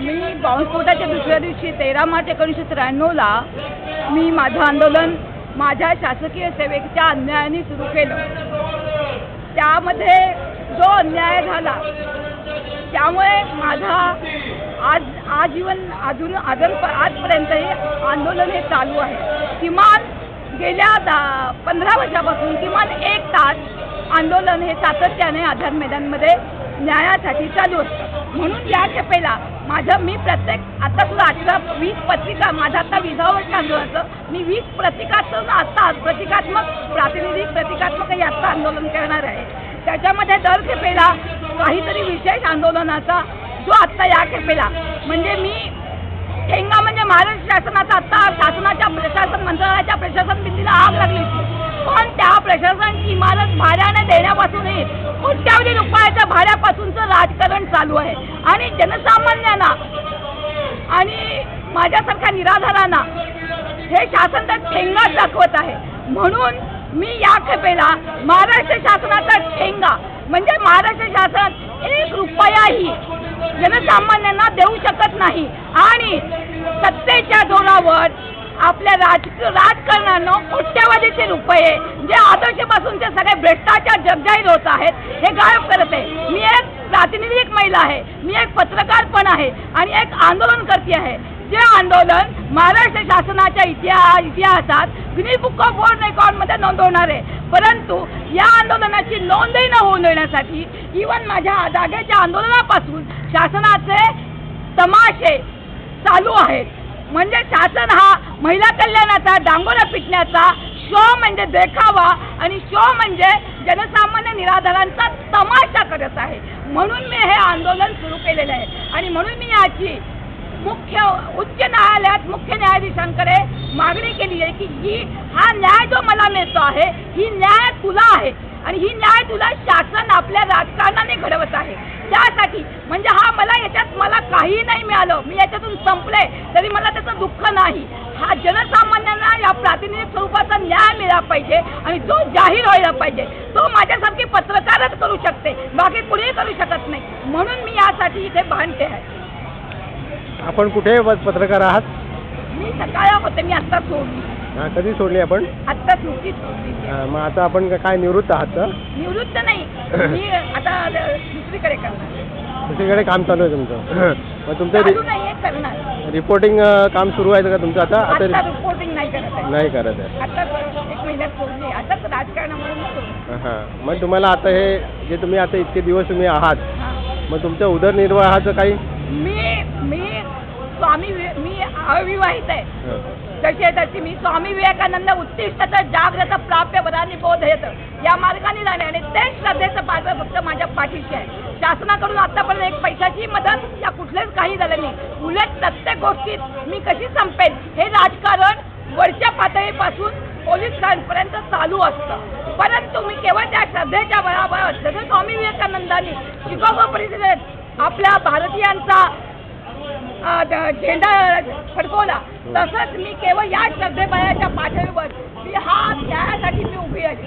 मी बॉम्बस्फोटाच्या दुसऱ्या दिवशी 13 मार्च 1993ला मी माझं आंदोलन माझ्या शासकीय सेवेच्या अन्यायाने सुरू केलं. त्यामध्ये जो अन्याय झाला त्यामुळे माझा आजपर्यंत हे आंदोलन हे चालू आहे. किमान गेल्या 15 वर्षापासून किमान 1 तास आंदोलन हे सातत्याने आझाद मैदानमध्ये न्यायासाठी चालू असतं. म्हणून या खेपेला मी प्रत्येक आता सुद्धा 18-20 पत्रिका माझं आता 20 वर्ष आंदोलनाचं मी 20 प्रतिकात्मक आता प्रतिकात्मक प्रातिनिधिक प्रतिकात्मक याचं आंदोलन करणार आहे. त्याच्यामध्ये दर खेपेला काहीतरी विशेष आंदोलनाचा जो आत्ता या खेपेला म्हणजे मी ठेंगा म्हणजे महाराष्ट्र शासनाचा आत्ता शासनाच्या प्रशासन मंत्रालयाच्या प्रशासन भिंतीला आग लागली होती. पण त्या प्रशासनाची इमारत भाड्याने देण्यापासूनही कोट्यावधी रुपयाच्या भाड्यापासूनचं राजकारण चालू आहे आणि जनसामान्यांना आणि माझ्यासारख्या निराधारांना हे शासन तर ठेंगाच दाखवत आहे. म्हणून मी या खेपेला महाराष्ट्र शासनाचा ठेंगा म्हणजे महाराष्ट्र शासन 1 रुपयाही जनसामान्यांना देऊ शकत नाही आणि सत्तेच्या जोरावर आपल्या राजकारणानं कोट्यावधीचे रुपये जे आदर्शपासूनचे सगळे भ्रष्टाचार जगजाहीर होत आहेत हे गायब करत आहे. मी एक प्रातिनिधिक महिला आहे, मी एक पत्रकार पण आहे आणि एक आंदोलनकर्ती आहे. जे आंदोलन महाराष्ट्र शासनाच्या इतिहासात गिनीज बुक ऑफ वर्ल्ड रेकॉर्डमध्ये नोंदवणार आहे. परंतु या आंदोलनाची नोंदही न होऊन देण्यासाठी इव्हन माझ्या जागेच्या आंदोलनापासून शासनाचे तमाशे चालू आहेत. म्हणजे शासन हा महिला कल्याणाचा डांगोरा पिटण्याचा शो म्हणजे देखावा आणि शो म्हणजे जनसामान्य निराधारांचा तमाशा करत आहे. म्हणून मी हे आंदोलन सुरू केलेलं आहे आणि म्हणून मी याची उच्च न्यायालयात मुख्य न्यायाधीशांकडे मागणी केली आहे की हा न्याय जो मला मिळतो आहे ही न्याय तुला आहे आणि ही न्याय तुला शासन आपल्या राजकारणाने घडवत आहे. त्यासाठी म्हणजे याच्यात मला काही नाही मिळालं, मी याच्यातून संपले तरी मला त्याचं दुःख नाही. हा जनसामान्यांना या प्रातिनिधिक स्वरूपाचा न्याय मिळाला पाहिजे आणि जो जाहीर व्हायला पाहिजे तो माझ्यासारखी पत्रकारच करू शकते, बाकी कुणीही करू शकत नाही. म्हणून मी यासाठी इथे भांडते आहे. आपण कुठे पत्रकार आहात? मी सकाळी होते, मी आत्ता सोडली. कधी सोडली आपण? आत्ताच नुकतीच सोडली. मग आता आपण काय निवृत्त आहात का? निवृत्त नाही, मी आता दुसरीकडे करणार. दुसरीकडे काम चालू आहे तुमचं? मग तुमचं रिपोर्टिंग काम सुरू आहे का तुमचं आता? आता रिपोर्टिंग नाही करत आहे. नाही करत आहे. आता 1 महिन्यात सोडली, आताच राजकारणामुळे. हां, मग तुम्हाला आता हे जे तुम्ही आता इतके दिवस तुम्ही आहात मग तुमच्या उदरनिर्वाहाचं काही? मी अविवाहित आहे. तशी मी स्वामी विवेकानंद उत्तिष्ठ जागृत प्राप्य वरांनी बोधयत या मार्गाने जाणे आणि ते श्रद्धेचं पात्र फक्त माझ्या पाठीशी आहे. शासनाकडून आतापर्यंत 1 पैशाची मदत या कुठलेच काही झालं नाही. उलट प्रत्येक गोष्टीत मी कशी संपेल हे राजकारण वरच्या पातळीपासून पोलिसांपर्यंत चालू असतं. परंतु मी केवळ त्या श्रद्धेच्या बळावर जसं स्वामी विवेकानंदांनी शिकागो परिषदेत आपल्या भारतीयांचा झेंडा फडकवला तसंच मी केवळ या श्रद्धेबळाच्या पाठीवर हा न्यायासाठी मी उभी आहे.